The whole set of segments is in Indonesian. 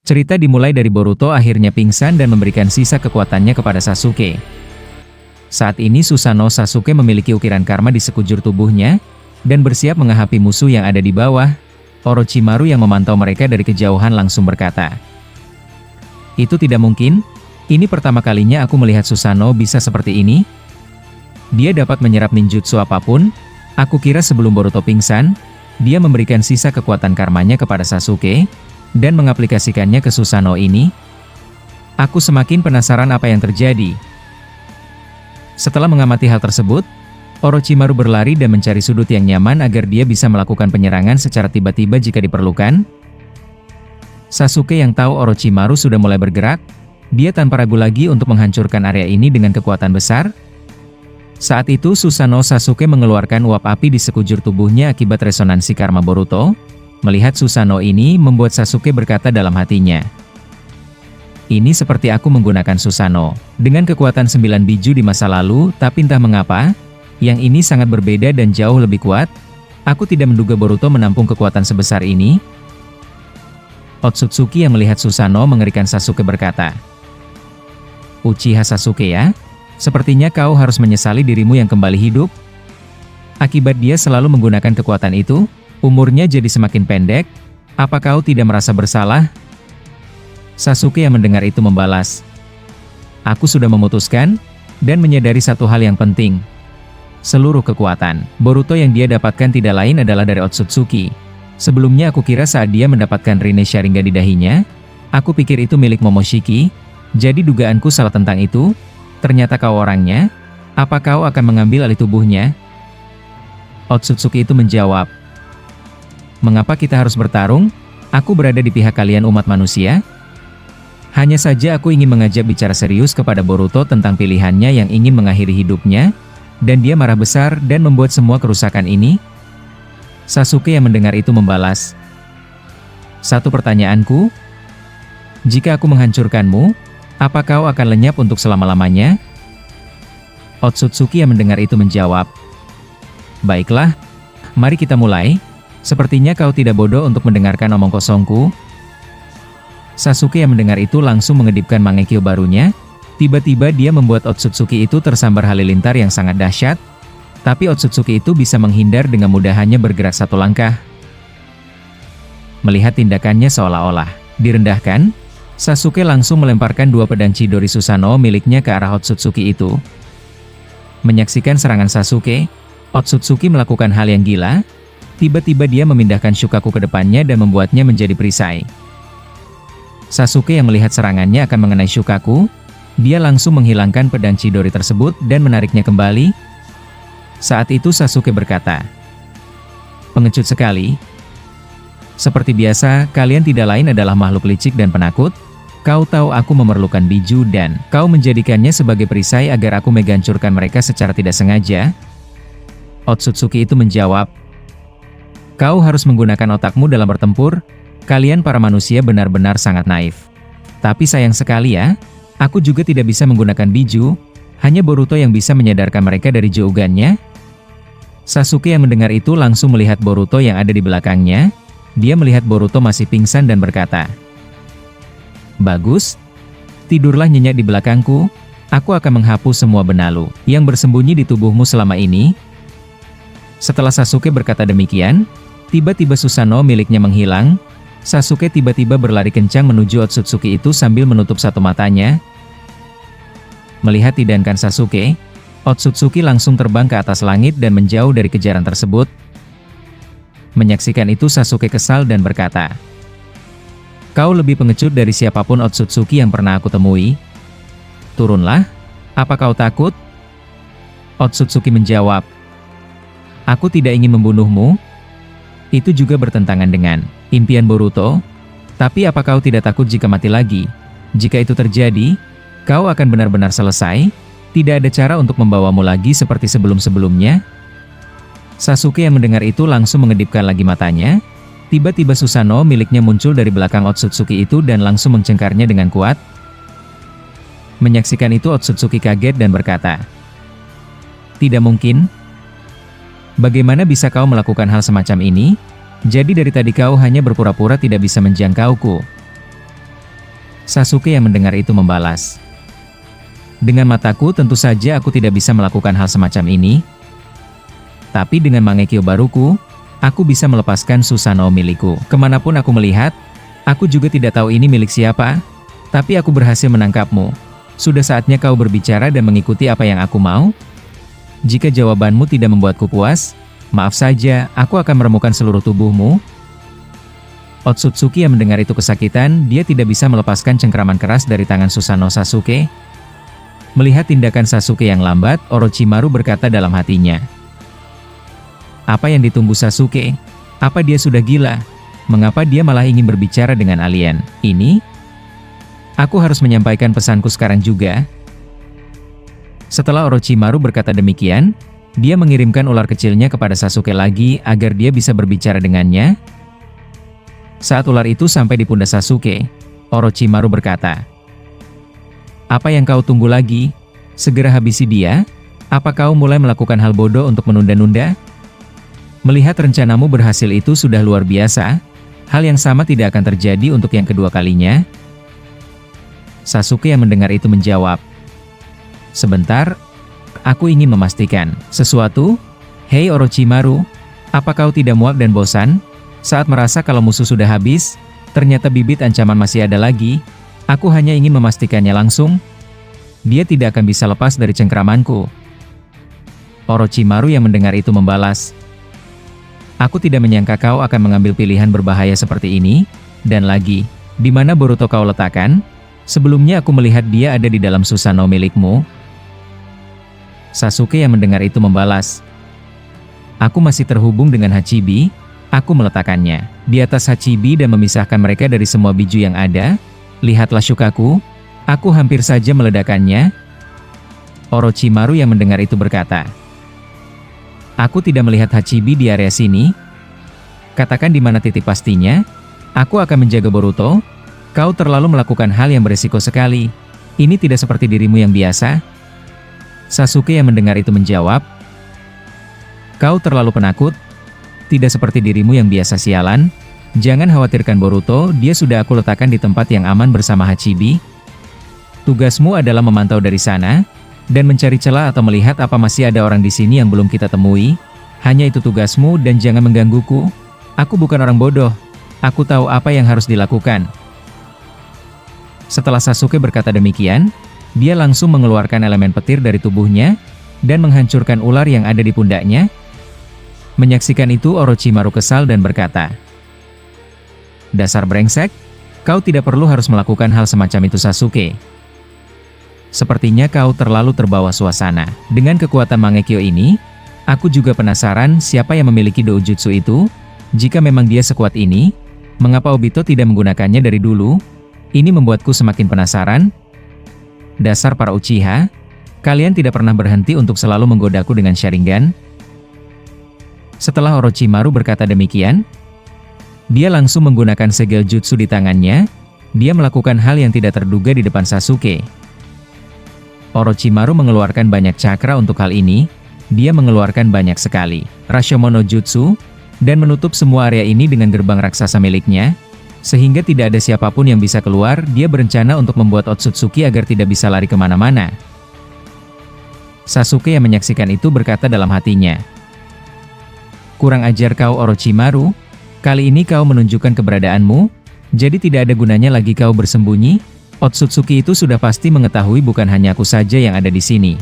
Cerita dimulai dari Boruto akhirnya pingsan dan memberikan sisa kekuatannya kepada Sasuke. Saat ini Susanoo Sasuke memiliki ukiran karma di sekujur tubuhnya, dan bersiap mengahapi musuh yang ada di bawah. Orochimaru yang memantau mereka dari kejauhan langsung berkata, "Itu tidak mungkin, ini pertama kalinya aku melihat Susanoo bisa seperti ini. Dia dapat menyerap ninjutsu apapun, aku kira sebelum Boruto pingsan, dia memberikan sisa kekuatan karmanya kepada Sasuke, dan mengaplikasikannya ke Susanoo ini. Aku semakin penasaran apa yang terjadi." Setelah mengamati hal tersebut, Orochimaru berlari dan mencari sudut yang nyaman agar dia bisa melakukan penyerangan secara tiba-tiba jika diperlukan. Sasuke yang tahu Orochimaru sudah mulai bergerak, dia tanpa ragu lagi untuk menghancurkan area ini dengan kekuatan besar. Saat itu Susanoo Sasuke mengeluarkan uap api di sekujur tubuhnya akibat resonansi karma Boruto. Melihat Susanoo ini membuat Sasuke berkata dalam hatinya, "Ini seperti aku menggunakan Susanoo dengan kekuatan 9 biju di masa lalu, tapi entah mengapa, yang ini sangat berbeda dan jauh lebih kuat. Aku tidak menduga Boruto menampung kekuatan sebesar ini." Otsutsuki yang melihat Susanoo mengerikan Sasuke berkata, "Uchiha Sasuke ya, sepertinya kau harus menyesali dirimu yang kembali hidup. Akibat dia selalu menggunakan kekuatan itu, umurnya jadi semakin pendek. Apa kau tidak merasa bersalah?" Sasuke yang mendengar itu membalas, "Aku sudah memutuskan, dan menyadari satu hal yang penting. Seluruh kekuatan Boruto yang dia dapatkan tidak lain adalah dari Otsutsuki. Sebelumnya aku kira saat dia mendapatkan Rinne Sharingan di dahinya, aku pikir itu milik Momoshiki, jadi dugaanku salah tentang itu. Ternyata kau orangnya. Apa kau akan mengambil alih tubuhnya?" Otsutsuki itu menjawab, "Mengapa kita harus bertarung? Aku berada di pihak kalian umat manusia. Hanya saja aku ingin mengajak bicara serius kepada Boruto tentang pilihannya yang ingin mengakhiri hidupnya, dan dia marah besar dan membuat semua kerusakan ini." Sasuke yang mendengar itu membalas, "Satu pertanyaanku, jika aku menghancurkanmu, apa kau akan lenyap untuk selama-lamanya?" Otsutsuki yang mendengar itu menjawab, "Baiklah, mari kita mulai. Sepertinya kau tidak bodoh untuk mendengarkan omong kosongku." Sasuke yang mendengar itu langsung mengedipkan Mangekyo barunya. Tiba-tiba dia membuat Otsutsuki itu tersambar halilintar yang sangat dahsyat, tapi Otsutsuki itu bisa menghindar dengan mudah hanya bergerak satu langkah. Melihat tindakannya seolah-olah direndahkan, Sasuke langsung melemparkan dua pedang Chidori Susanoo miliknya ke arah Otsutsuki itu. Menyaksikan serangan Sasuke, Otsutsuki melakukan hal yang gila. Tiba-tiba dia memindahkan Shukaku ke depannya dan membuatnya menjadi perisai. Sasuke yang melihat serangannya akan mengenai Shukaku, dia langsung menghilangkan pedang Chidori tersebut dan menariknya kembali. Saat itu Sasuke berkata, "Pengecut sekali. Seperti biasa, kalian tidak lain adalah makhluk licik dan penakut. Kau tahu aku memerlukan biju dan kau menjadikannya sebagai perisai agar aku menghancurkan mereka secara tidak sengaja?" Otsutsuki itu menjawab, "Kau harus menggunakan otakmu dalam bertempur. Kalian para manusia benar-benar sangat naif. Tapi sayang sekali ya, aku juga tidak bisa menggunakan biju. Hanya Boruto yang bisa menyadarkan mereka dari jaugannya." Sasuke yang mendengar itu langsung melihat Boruto yang ada di belakangnya. Dia melihat Boruto masih pingsan dan berkata, "Bagus. Tidurlah nyenyak di belakangku. Aku akan menghapus semua benalu yang bersembunyi di tubuhmu selama ini." Setelah Sasuke berkata demikian, tiba-tiba Susanoo miliknya menghilang. Sasuke tiba-tiba berlari kencang menuju Otsutsuki itu sambil menutup satu matanya. Melihat tindakan Sasuke, Otsutsuki langsung terbang ke atas langit dan menjauh dari kejaran tersebut. Menyaksikan itu Sasuke kesal dan berkata, "Kau lebih pengecut dari siapapun Otsutsuki yang pernah aku temui. Turunlah, apa kau takut?" Otsutsuki menjawab, "Aku tidak ingin membunuhmu. Itu juga bertentangan dengan impian Boruto. Tapi apa kau tidak takut jika mati lagi? Jika itu terjadi, kau akan benar-benar selesai. Tidak ada cara untuk membawamu lagi seperti sebelum-sebelumnya." Sasuke yang mendengar itu langsung mengedipkan lagi matanya. Tiba-tiba Susanoo miliknya muncul dari belakang Otsutsuki itu dan langsung mencengkarnya dengan kuat. Menyaksikan itu Otsutsuki kaget dan berkata, "Tidak mungkin. Bagaimana bisa kau melakukan hal semacam ini? Jadi dari tadi kau hanya berpura-pura tidak bisa menjangkauku." Sasuke yang mendengar itu membalas. Dengan mataku tentu saja aku tidak bisa melakukan hal semacam ini. Tapi dengan Mangekyo baruku, aku bisa melepaskan Susanoo milikku. Kemanapun aku melihat, aku juga tidak tahu ini milik siapa, tapi aku berhasil menangkapmu. Sudah saatnya kau berbicara dan mengikuti apa yang aku mau? Jika jawabanmu tidak membuatku puas, maaf saja, aku akan meremukkan seluruh tubuhmu. Otsutsuki yang mendengar itu kesakitan, dia tidak bisa melepaskan cengkraman keras dari tangan Susanoo Sasuke. Melihat tindakan Sasuke yang lambat, Orochimaru berkata dalam hatinya. Apa yang ditunggu Sasuke? Apa dia sudah gila? Mengapa dia malah ingin berbicara dengan alien ini? Aku harus menyampaikan pesanku sekarang juga. Setelah Orochimaru berkata demikian, dia mengirimkan ular kecilnya kepada Sasuke lagi agar dia bisa berbicara dengannya. Saat ular itu sampai di pundak Sasuke, Orochimaru berkata, "Apa yang kau tunggu lagi? Segera habisi dia? Apa kau mulai melakukan hal bodoh untuk menunda-nunda? Melihat rencanamu berhasil itu sudah luar biasa. Hal yang sama tidak akan terjadi untuk yang kedua kalinya." Sasuke yang mendengar itu menjawab, "Sebentar, aku ingin memastikan sesuatu. Hei Orochimaru, apa kau tidak muak dan bosan? Saat merasa kalau musuh sudah habis, ternyata bibit ancaman masih ada lagi. Aku hanya ingin memastikannya langsung. Dia tidak akan bisa lepas dari cengkramanku." Orochimaru yang mendengar itu membalas, "Aku tidak menyangka kau akan mengambil pilihan berbahaya seperti ini. Dan lagi, di mana Boruto kau letakkan? Sebelumnya aku melihat dia ada di dalam Susanoo milikmu." Sasuke yang mendengar itu membalas, "Aku masih terhubung dengan Hachibi. Aku meletakkannya di atas Hachibi dan memisahkan mereka dari semua biju yang ada. Lihatlah Shukaku, aku hampir saja meledakkannya." Orochimaru yang mendengar itu berkata, "Aku tidak melihat Hachibi di area sini. Katakan di mana titik pastinya. Aku akan menjaga Boruto. Kau terlalu melakukan hal yang beresiko sekali. Ini tidak seperti dirimu yang biasa." Sasuke yang mendengar itu menjawab, "Kau terlalu penakut. Tidak seperti dirimu yang biasa sialan. Jangan khawatirkan Boruto, dia sudah aku letakkan di tempat yang aman bersama Hachibi. Tugasmu adalah memantau dari sana, dan mencari celah atau melihat apa masih ada orang di sini yang belum kita temui. Hanya itu tugasmu dan jangan menggangguku. Aku bukan orang bodoh. Aku tahu apa yang harus dilakukan." Setelah Sasuke berkata demikian, dia langsung mengeluarkan elemen petir dari tubuhnya, dan menghancurkan ular yang ada di pundaknya. Menyaksikan itu Orochimaru kesal dan berkata, "Dasar brengsek, kau tidak perlu harus melakukan hal semacam itu Sasuke. Sepertinya kau terlalu terbawa suasana. Dengan kekuatan Mangekyo ini, aku juga penasaran siapa yang memiliki doujutsu itu. Jika memang dia sekuat ini, mengapa Obito tidak menggunakannya dari dulu? Ini membuatku semakin penasaran. Dasar para Uchiha, kalian tidak pernah berhenti untuk selalu menggodaku dengan Sharingan." Setelah Orochimaru berkata demikian, dia langsung menggunakan segel jutsu di tangannya. Dia melakukan hal yang tidak terduga di depan Sasuke. Orochimaru mengeluarkan banyak cakra untuk hal ini. Dia mengeluarkan banyak sekali Rashomon Jutsu, dan menutup semua area ini dengan gerbang raksasa miliknya, sehingga tidak ada siapapun yang bisa keluar. Dia berencana untuk membuat Otsutsuki agar tidak bisa lari kemana-mana. Sasuke yang menyaksikan itu berkata dalam hatinya, "Kurang ajar kau Orochimaru, kali ini kau menunjukkan keberadaanmu, jadi tidak ada gunanya lagi kau bersembunyi. Otsutsuki itu sudah pasti mengetahui bukan hanya aku saja yang ada di sini."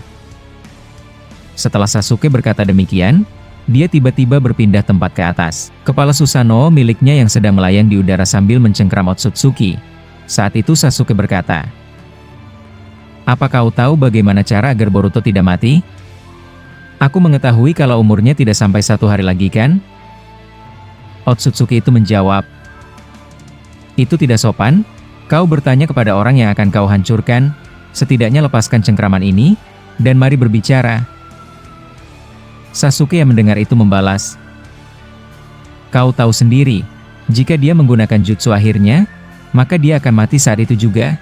Setelah Sasuke berkata demikian, dia tiba-tiba berpindah tempat ke atas. Kepala Susanoo miliknya yang sedang melayang di udara sambil mencengkram Otsutsuki. Saat itu Sasuke berkata, "Apa kau tahu bagaimana cara agar Boruto tidak mati? Aku mengetahui kalau umurnya tidak sampai 1 hari lagi kan?" Otsutsuki itu menjawab, "Itu tidak sopan. Kau bertanya kepada orang yang akan kau hancurkan. Setidaknya lepaskan cengkraman ini, dan mari berbicara." Sasuke yang mendengar itu membalas, "Kau tahu sendiri, jika dia menggunakan jutsu akhirnya, maka dia akan mati saat itu juga.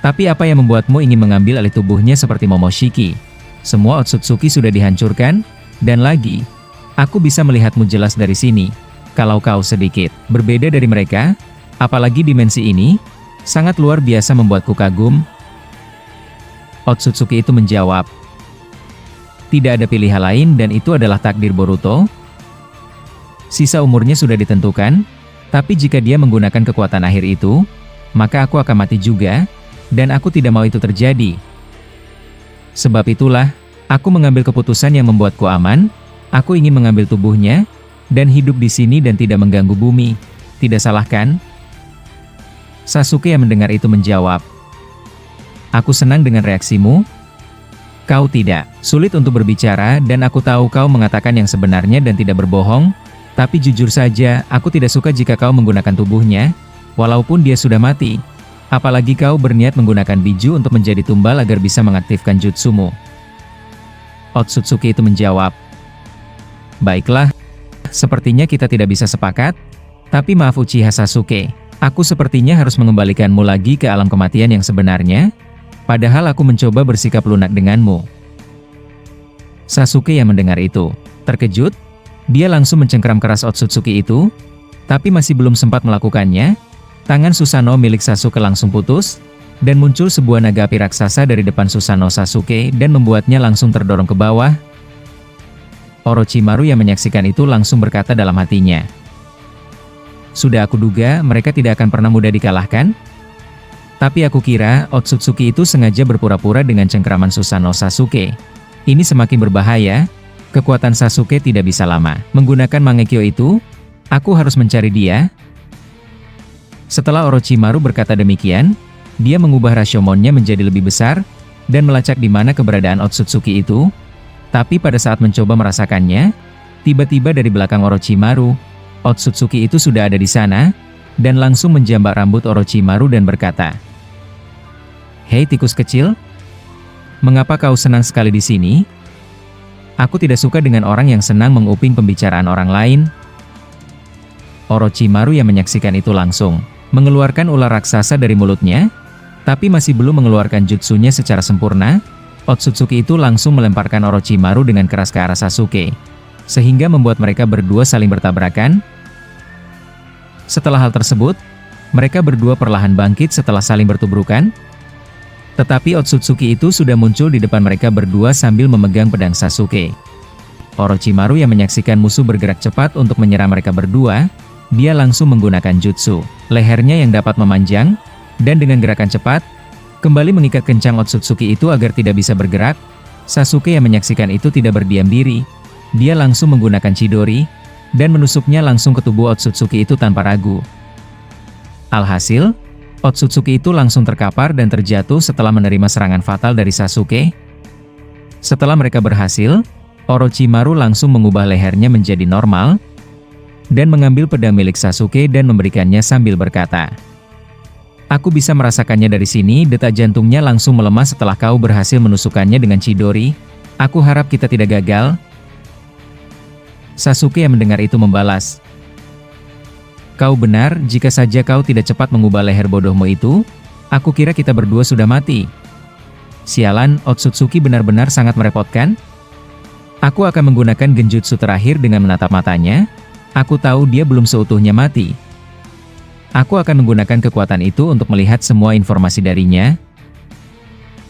Tapi apa yang membuatmu ingin mengambil alih tubuhnya seperti Momoshiki? Semua Otsutsuki sudah dihancurkan, dan lagi, aku bisa melihatmu jelas dari sini. Kalau kau sedikit berbeda dari mereka, apalagi dimensi ini, Sangat luar biasa membuatku kagum. Otsutsuki itu menjawab, tidak ada pilihan lain dan itu adalah takdir Boruto. Sisa umurnya sudah ditentukan, tapi jika dia menggunakan kekuatan akhir itu, maka aku akan mati juga, dan aku tidak mau itu terjadi. Sebab itulah, aku mengambil keputusan yang membuatku aman, aku ingin mengambil tubuhnya, dan hidup di sini dan tidak mengganggu bumi. Tidak salah kan? Sasuke yang mendengar itu menjawab, aku senang dengan reaksimu. Kau tidak sulit untuk berbicara dan aku tahu kau mengatakan yang sebenarnya dan tidak berbohong, tapi jujur saja, aku tidak suka jika kau menggunakan tubuhnya, walaupun dia sudah mati. Apalagi kau berniat menggunakan biju untuk menjadi tumbal agar bisa mengaktifkan jutsumu. Otsutsuki itu menjawab, baiklah, sepertinya kita tidak bisa sepakat, tapi maaf Uchiha Sasuke, aku sepertinya harus mengembalikanmu lagi ke alam kematian yang sebenarnya, padahal aku mencoba bersikap lunak denganmu. Sasuke yang mendengar itu terkejut, dia langsung mencengkeram keras Otsutsuki itu, tapi masih belum sempat melakukannya, tangan Susanoo milik Sasuke langsung putus, dan muncul sebuah naga api raksasa dari depan Susanoo Sasuke dan membuatnya langsung terdorong ke bawah. Orochimaru yang menyaksikan itu langsung berkata dalam hatinya, sudah aku duga mereka tidak akan pernah mudah dikalahkan. Tapi aku kira Otsutsuki itu sengaja berpura-pura dengan cengkeraman Susanoo Sasuke. Ini semakin berbahaya, kekuatan Sasuke tidak bisa lama menggunakan Mangekyo itu, aku harus mencari dia. Setelah Orochimaru berkata demikian, dia mengubah Rashomonnya menjadi lebih besar, dan melacak di mana keberadaan Otsutsuki itu. Tapi pada saat mencoba merasakannya, tiba-tiba dari belakang Orochimaru, Otsutsuki itu sudah ada di sana, dan langsung menjambak rambut Orochimaru dan berkata, hei tikus kecil, mengapa kau senang sekali di sini? Aku tidak suka dengan orang yang senang menguping pembicaraan orang lain. Orochimaru yang menyaksikan itu langsung mengeluarkan ular raksasa dari mulutnya, tapi masih belum mengeluarkan jutsunya secara sempurna. Otsutsuki itu langsung melemparkan Orochimaru dengan keras ke arah Sasuke, sehingga membuat mereka berdua saling bertabrakan. Setelah hal tersebut, mereka berdua perlahan bangkit setelah saling bertubrukan. Tetapi Otsutsuki itu sudah muncul di depan mereka berdua sambil memegang pedang Sasuke. Orochimaru yang menyaksikan musuh bergerak cepat untuk menyerang mereka berdua, dia langsung menggunakan jutsu lehernya yang dapat memanjang, dan dengan gerakan cepat, kembali mengikat kencang Otsutsuki itu agar tidak bisa bergerak. Sasuke yang menyaksikan itu tidak berdiam diri, dia langsung menggunakan Chidori, dan menusuknya langsung ke tubuh Otsutsuki itu tanpa ragu. Alhasil, Otsutsuki itu langsung terkapar dan terjatuh setelah menerima serangan fatal dari Sasuke. Setelah mereka berhasil, Orochimaru langsung mengubah lehernya menjadi normal, dan mengambil pedang milik Sasuke dan memberikannya sambil berkata, aku bisa merasakannya dari sini. Detak jantungnya langsung melemah setelah kau berhasil menusukkannya dengan Chidori. Aku harap kita tidak gagal. Sasuke yang mendengar itu membalas, kau benar, jika saja kau tidak cepat mengubah leher bodohmu itu, aku kira kita berdua sudah mati. Sialan, Otsutsuki benar-benar sangat merepotkan. Aku akan menggunakan genjutsu terakhir dengan menatap matanya. Aku tahu dia belum seutuhnya mati. Aku akan menggunakan kekuatan itu untuk melihat semua informasi darinya.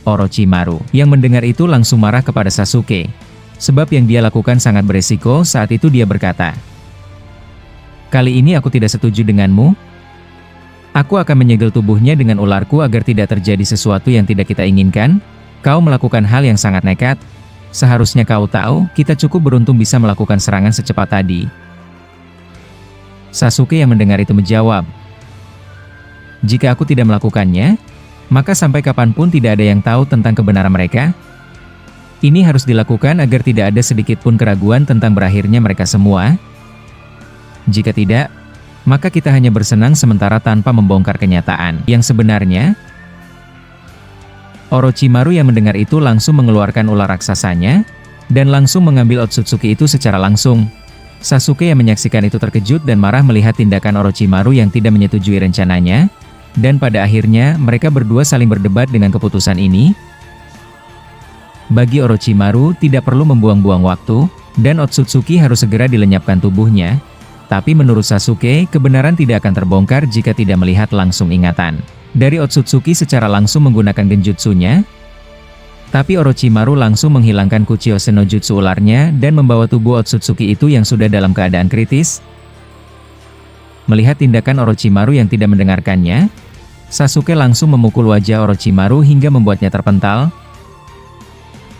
Orochimaru yang mendengar itu langsung marah kepada Sasuke. Sebab yang dia lakukan sangat beresiko. Saat itu dia berkata, kali ini aku tidak setuju denganmu. Aku akan menyegel tubuhnya dengan ularku agar tidak terjadi sesuatu yang tidak kita inginkan. Kau melakukan hal yang sangat nekat. Seharusnya kau tahu, kita cukup beruntung bisa melakukan serangan secepat tadi. Sasuke yang mendengar itu menjawab, jika aku tidak melakukannya, maka sampai kapanpun tidak ada yang tahu tentang kebenaran mereka. Ini harus dilakukan agar tidak ada sedikit pun keraguan tentang berakhirnya mereka semua. Jika tidak, maka kita hanya bersenang sementara tanpa membongkar kenyataan yang sebenarnya. Orochimaru yang mendengar itu langsung mengeluarkan ular raksasanya, dan langsung mengambil Otsutsuki itu secara langsung. Sasuke yang menyaksikan itu terkejut dan marah melihat tindakan Orochimaru yang tidak menyetujui rencananya, dan pada akhirnya mereka berdua saling berdebat dengan keputusan ini. Bagi Orochimaru tidak perlu membuang-buang waktu, dan Otsutsuki harus segera dilenyapkan tubuhnya. Tapi menurut Sasuke, kebenaran tidak akan terbongkar jika tidak melihat langsung ingatan dari Otsutsuki secara langsung menggunakan genjutsunya. Tapi Orochimaru langsung menghilangkan Kuchiyose no Jutsu ularnya dan membawa tubuh Otsutsuki itu yang sudah dalam keadaan kritis. Melihat tindakan Orochimaru yang tidak mendengarkannya, Sasuke langsung memukul wajah Orochimaru hingga membuatnya terpental.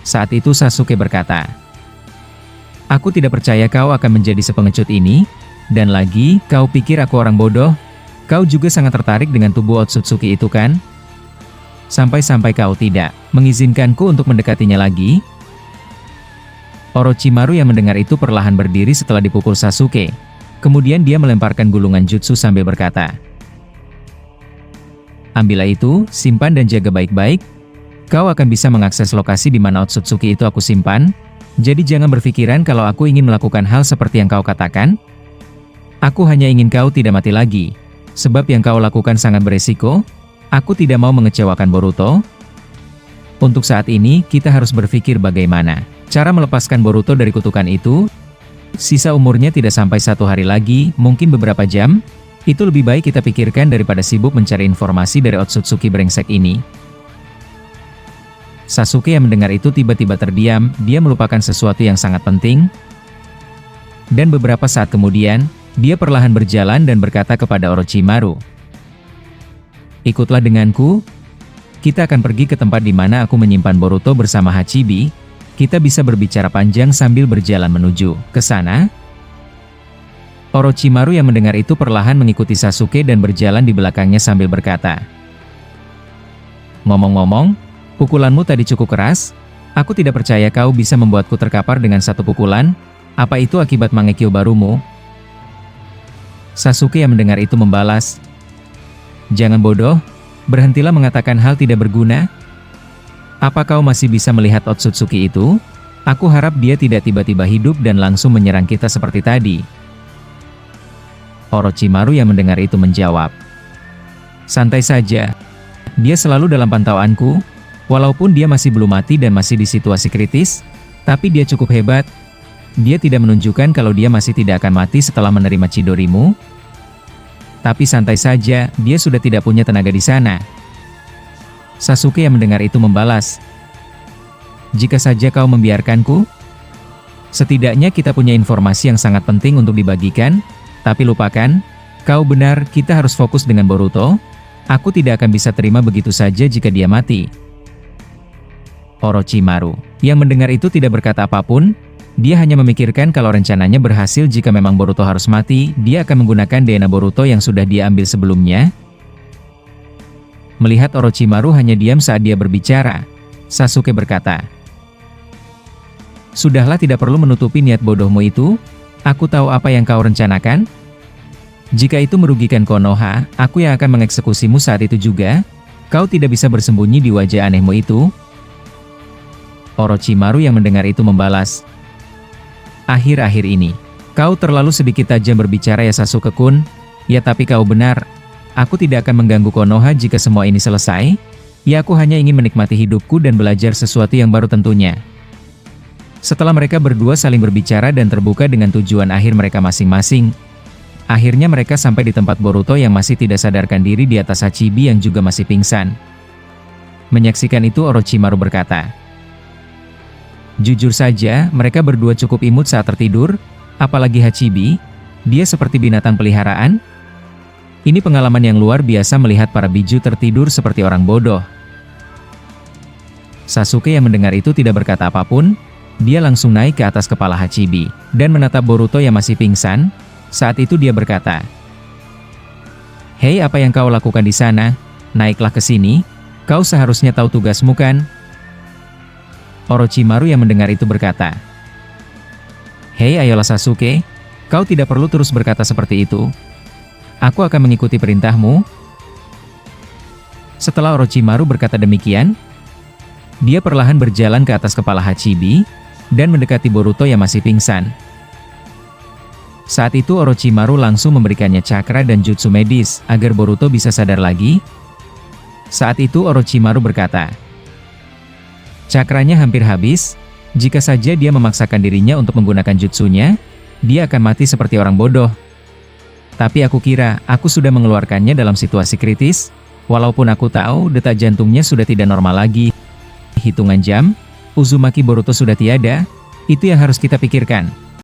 Saat itu Sasuke berkata, "Aku tidak percaya kau akan menjadi sepengecut ini, dan lagi, kau pikir aku orang bodoh? Kau juga sangat tertarik dengan tubuh Otsutsuki itu kan? Sampai-sampai kau tidak mengizinkanku untuk mendekatinya lagi?" Orochimaru yang mendengar itu perlahan berdiri setelah dipukul Sasuke. Kemudian dia melemparkan gulungan jutsu sambil berkata, "Ambillah itu, simpan dan jaga baik-baik. Kau akan bisa mengakses lokasi di mana Otsutsuki itu aku simpan. Jadi jangan berpikiran kalau aku ingin melakukan hal seperti yang kau katakan. Aku hanya ingin kau tidak mati lagi. Sebab yang kau lakukan sangat beresiko. Aku tidak mau mengecewakan Boruto. Untuk saat ini, kita harus berpikir bagaimana cara melepaskan Boruto dari kutukan itu. Sisa umurnya tidak sampai 1 hari lagi, mungkin beberapa jam. Itu lebih baik kita pikirkan daripada sibuk mencari informasi dari Otsutsuki brengsek ini." Sasuke yang mendengar itu tiba-tiba terdiam, dia melupakan sesuatu yang sangat penting. Dan beberapa saat kemudian, dia perlahan berjalan dan berkata kepada Orochimaru, "Ikutlah denganku. Kita akan pergi ke tempat di mana aku menyimpan Boruto bersama Hachibi. Kita bisa berbicara panjang sambil berjalan menuju ke sana." Orochimaru yang mendengar itu perlahan mengikuti Sasuke dan berjalan di belakangnya sambil berkata, "Ngomong-ngomong, pukulanmu tadi cukup keras. Aku tidak percaya kau bisa membuatku terkapar dengan 1 pukulan. Apa itu akibat Mangekyo barumu?" Sasuke yang mendengar itu membalas, "Jangan bodoh, berhentilah mengatakan hal tidak berguna. Apa kau masih bisa melihat Otsutsuki itu? Aku harap dia tidak tiba-tiba hidup dan langsung menyerang kita seperti tadi." Orochimaru yang mendengar itu menjawab, "Santai saja. Dia selalu dalam pantauanku. Walaupun dia masih belum mati dan masih di situasi kritis, tapi dia cukup hebat. Dia tidak menunjukkan kalau dia masih tidak akan mati setelah menerima Chidorimu. Tapi santai saja, dia sudah tidak punya tenaga di sana." Sasuke yang mendengar itu membalas, "Jika saja kau membiarkanku, setidaknya kita punya informasi yang sangat penting untuk dibagikan. Tapi lupakan, kau benar, kita harus fokus dengan Boruto. Aku tidak akan bisa terima begitu saja jika dia mati." Orochimaru yang mendengar itu tidak berkata apapun. Dia hanya memikirkan kalau rencananya berhasil jika memang Boruto harus mati, dia akan menggunakan DNA Boruto yang sudah dia ambil sebelumnya. Melihat Orochimaru hanya diam saat dia berbicara, Sasuke berkata, "Sudahlah, tidak perlu menutupi niat bodohmu itu. Aku tahu apa yang kau rencanakan. Jika itu merugikan Konoha, aku yang akan mengeksekusimu saat itu juga. Kau tidak bisa bersembunyi di wajah anehmu itu." Orochimaru yang mendengar itu membalas, "Akhir-akhir ini, kau terlalu sedikit tajam berbicara ya Sasuke-kun. Ya tapi kau benar. Aku tidak akan mengganggu Konoha jika semua ini selesai. Ya aku hanya ingin menikmati hidupku dan belajar sesuatu yang baru tentunya." Setelah mereka berdua saling berbicara dan terbuka dengan tujuan akhir mereka masing-masing, akhirnya mereka sampai di tempat Boruto yang masih tidak sadarkan diri di atas Hachibi yang juga masih pingsan. Menyaksikan itu Orochimaru berkata, "Jujur saja, mereka berdua cukup imut saat tertidur, apalagi Hachibi, dia seperti binatang peliharaan. Ini pengalaman yang luar biasa melihat para biju tertidur seperti orang bodoh." Sasuke yang mendengar itu tidak berkata apapun, dia langsung naik ke atas kepala Hachibi, dan menatap Boruto yang masih pingsan. Saat itu dia berkata, "Hei, apa yang kau lakukan di sana? Naiklah ke sini, kau seharusnya tahu tugasmu kan?" Orochimaru yang mendengar itu berkata, "Hei, ayolah Sasuke, kau tidak perlu terus berkata seperti itu. Aku akan mengikuti perintahmu." Setelah Orochimaru berkata demikian, dia perlahan berjalan ke atas kepala Hachibi, dan mendekati Boruto yang masih pingsan. Saat itu Orochimaru langsung memberikannya cakra dan jutsu medis, agar Boruto bisa sadar lagi. Saat itu Orochimaru berkata, "Cakranya hampir habis, jika saja dia memaksakan dirinya untuk menggunakan jutsunya, dia akan mati seperti orang bodoh. Tapi aku kira, aku sudah mengeluarkannya dalam situasi kritis. Walaupun aku tahu detak jantungnya sudah tidak normal lagi, hitungan jam, Uzumaki Boruto sudah tiada, itu yang harus kita pikirkan.